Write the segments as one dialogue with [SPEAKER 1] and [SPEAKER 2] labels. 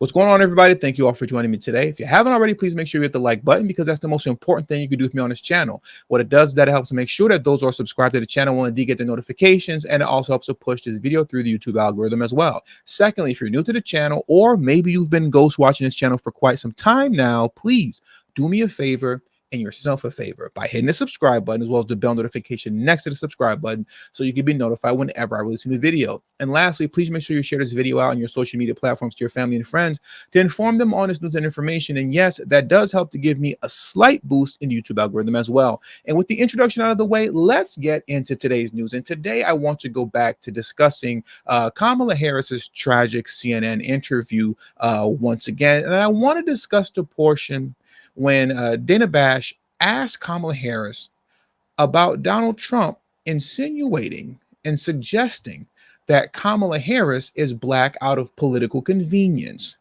[SPEAKER 1] What's going on, everybody? Thank you all for joining me today. If you haven't already, please make sure you hit the like button because that's the most important thing you can do with me on this channel. What it does is that it helps make sure that those who are subscribed to the channel will indeed get the notifications, and it also helps to push this video through the YouTube algorithm as well. Secondly, if you're new to the channel, or maybe you've been ghost watching this channel for quite some time now, please do me a favor and yourself a favor by hitting the subscribe button as well as the bell notification next to the subscribe button so you can be notified whenever I release a new video. And lastly, please make sure you share this video out on your social media platforms to your family and friends to inform them on this news and information. And yes, that does help to give me a slight boost in the YouTube algorithm as well. And with the introduction out of the way, let's get into today's news. And today I want to go back to discussing Kamala Harris's tragic CNN interview once again. And I want to discuss the portion when Dana Bash asked Kamala Harris about Donald Trump insinuating and suggesting that Kamala Harris is black out of political convenience.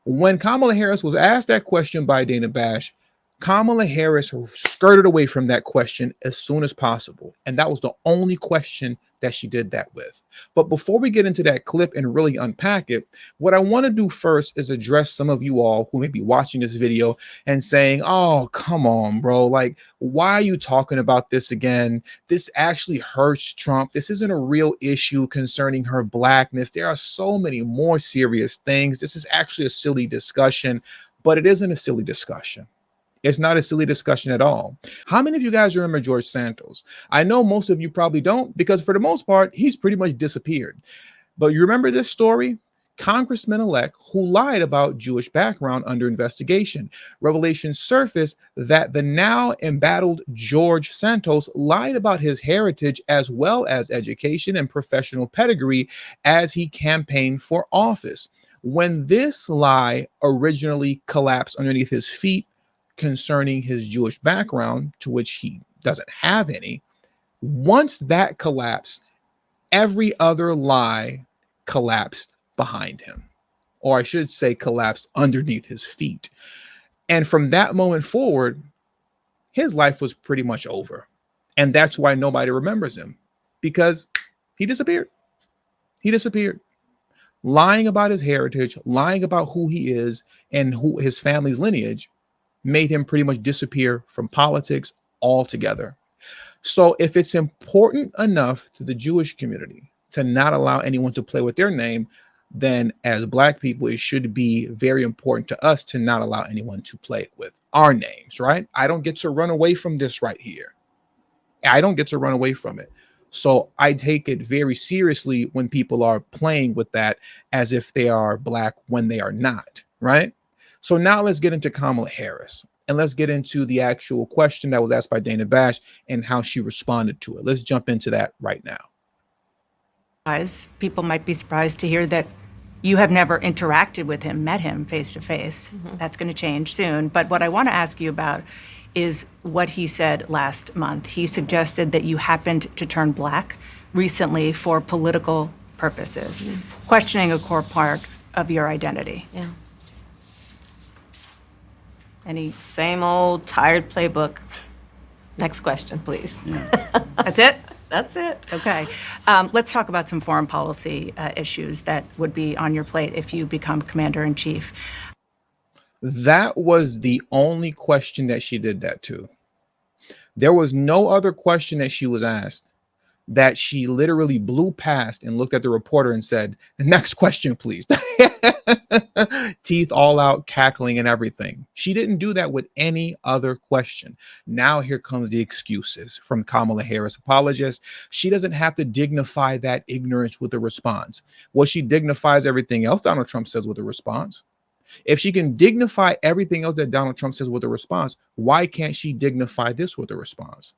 [SPEAKER 1] When Kamala Harris was asked that question by Dana Bash, Kamala Harris skirted away from that question as soon as possible. And that was the only question that she did that with. But before we get into that clip and really unpack it, what I want to do first is address some of you all who may be watching this video and saying, oh, come on, bro. Like, why are you talking about this again? This actually hurts Trump. This isn't a real issue concerning her blackness. There are so many more serious things. This is actually a silly discussion, but it isn't a silly discussion. It's not a silly discussion at all. How many of you guys remember George Santos? I know most of you probably don't, because for the most part, he's pretty much disappeared. But you remember this story? Congressman-elect who lied about Jewish background under investigation. Revelations surfaced that the now embattled George Santos lied about his heritage as well as education and professional pedigree as he campaigned for office. When this lie originally collapsed underneath his feet, concerning his Jewish background, to which he doesn't have any, once that collapsed, every other lie collapsed behind him, or I should say collapsed underneath his feet. And from that moment forward, his life was pretty much over. And that's why nobody remembers him, because he disappeared. He disappeared. Lying about his heritage, lying about who he is and who his family's lineage made him pretty much disappear from politics altogether. So if it's important enough to the Jewish community to not allow anyone to play with their name, then as black people, it should be very important to us to not allow anyone to play with our names, right? I don't get to run away from this right here. I don't get to run away from it. So I take it very seriously when people are playing with that as if they are black when they are not, right? So now let's get into Kamala Harris, and let's get into the actual question that was asked by Dana Bash and how she responded to it. Let's jump into that right now.
[SPEAKER 2] People might be surprised to hear that you have never interacted with him, met him face to face. That's going to change soon. But what I want to ask you about is what he said last month. He suggested that you happened to turn black recently for political purposes, questioning a core part of your identity.
[SPEAKER 3] Yeah.
[SPEAKER 2] Any
[SPEAKER 3] Same old tired playbook. Next question, please.
[SPEAKER 2] That's it?
[SPEAKER 3] That's it.
[SPEAKER 2] Okay. Let's talk about some foreign policy issues that would be on your plate if you become commander-in-chief.
[SPEAKER 1] That was the only question that she did that to. There was no other question that she was asked that she literally blew past and looked at the reporter and said, next question, please. Teeth all out, cackling and everything. She didn't do that with any other question. Now here comes the excuses from Kamala Harris apologist. She doesn't have to dignify that ignorance with a response. Well, she dignifies everything else Donald Trump says with a response. If she can dignify everything else that Donald Trump says with a response, why can't she dignify this with a response?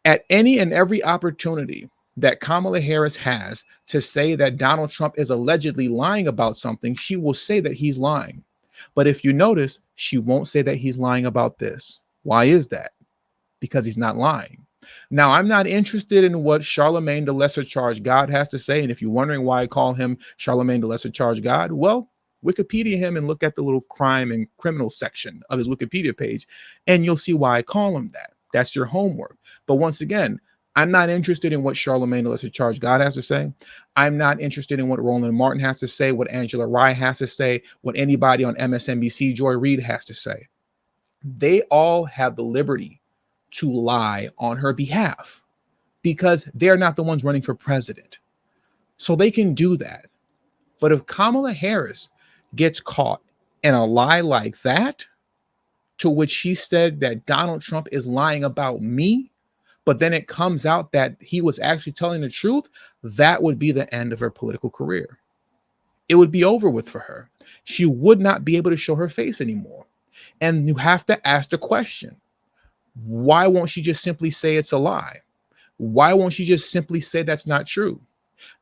[SPEAKER 1] At any and every opportunity that Kamala Harris has to say that Donald Trump is allegedly lying about something, she will say that he's lying. But if you notice, she won't say that he's lying about this. Why is that? Because he's not lying. Now, I'm not interested in what Charlemagne the Lesser Charged God has to say. And if you're wondering why I call him Charlemagne the Lesser Charged God, well, Wikipedia him and look at the little crime and criminal section of his Wikipedia page, and you'll see why I call him that. That's your homework. But once again, I'm not interested in what Charlamagne the Lesser Charged God has to say. I'm not interested in what Roland Martin has to say, what Angela Rye has to say, what anybody on MSNBC, Joy Reid, has to say. They all have the liberty to lie on her behalf because they're not the ones running for president. So they can do that. But if Kamala Harris gets caught in a lie like that, to which she said that Donald Trump is lying about me, but then it comes out that he was actually telling the truth, that would be the end of her political career. It would be over with for her. She would not be able to show her face anymore. And you have to ask the question, why won't she just simply say it's a lie? Why won't she just simply say that's not true?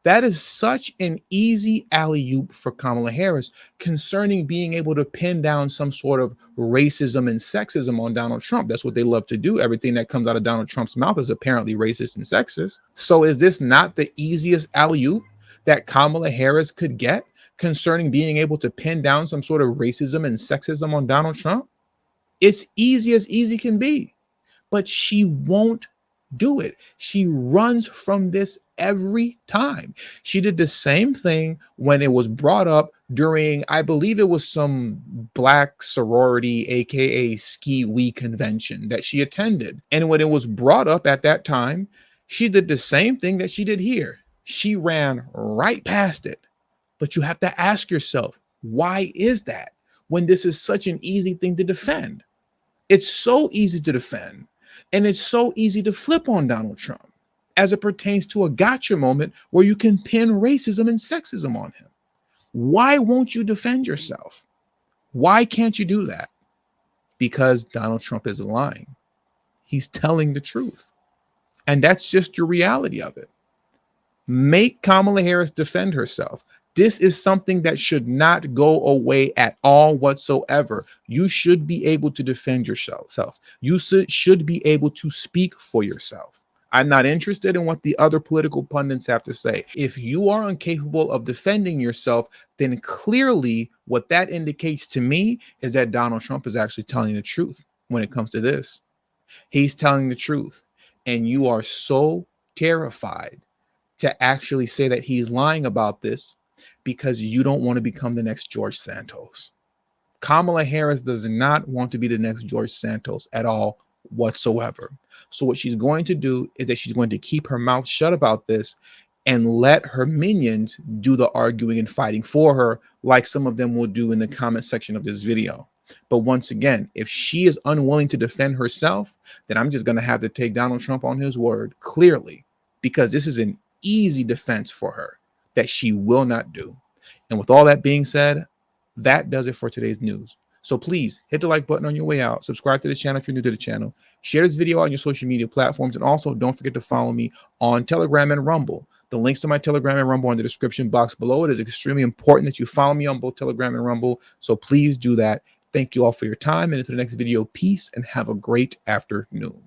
[SPEAKER 1] That is such an easy alley-oop for Kamala Harris concerning being able to pin down some sort of racism and sexism on Donald Trump. That's what they love to do. Everything that comes out of Donald Trump's mouth is apparently racist and sexist. So is this not the easiest alley-oop that Kamala Harris could get concerning being able to pin down some sort of racism and sexism on Donald Trump? It's easy as easy can be, but she won't do it. She runs from this every time. She did the same thing when it was brought up during, I believe it was some black sorority, aka ski wee convention that she attended. And when it was brought up at that time, she did the same thing that she did here. She ran right past it. But you have to ask yourself, why is that when this is such an easy thing to defend? It's so easy to defend. And it's so easy to flip on Donald Trump as it pertains to a gotcha moment where you can pin racism and sexism on him. Why won't you defend yourself? Why can't you do that? Because Donald Trump isn't lying. He's telling the truth. And that's just your reality of it. Make Kamala Harris defend herself. This is something that should not go away at all whatsoever. You should be able to defend yourself. You should be able to speak for yourself. I'm not interested in what the other political pundits have to say. If you are incapable of defending yourself, then clearly what that indicates to me is that Donald Trump is actually telling the truth when it comes to this. He's telling the truth. And you are so terrified to actually say that he's lying about this because you don't want to become the next George Santos. Kamala Harris does not want to be the next George Santos at all whatsoever. So what she's going to do is that she's going to keep her mouth shut about this and let her minions do the arguing and fighting for her, like some of them will do in the comment section of this video. But once again, if she is unwilling to defend herself, then I'm just going to have to take Donald Trump on his word, clearly, because this is an easy defense for her that she will not do. And with all that being said, that does it for today's news. So please hit the like button on your way out. Subscribe to the channel if you're new to the channel. Share this video on your social media platforms. And also don't forget to follow me on Telegram and Rumble. The links to my Telegram and Rumble are in the description box below. It is extremely important that you follow me on both Telegram and Rumble. So please do that. Thank you all for your time. And until the next video, peace and have a great afternoon.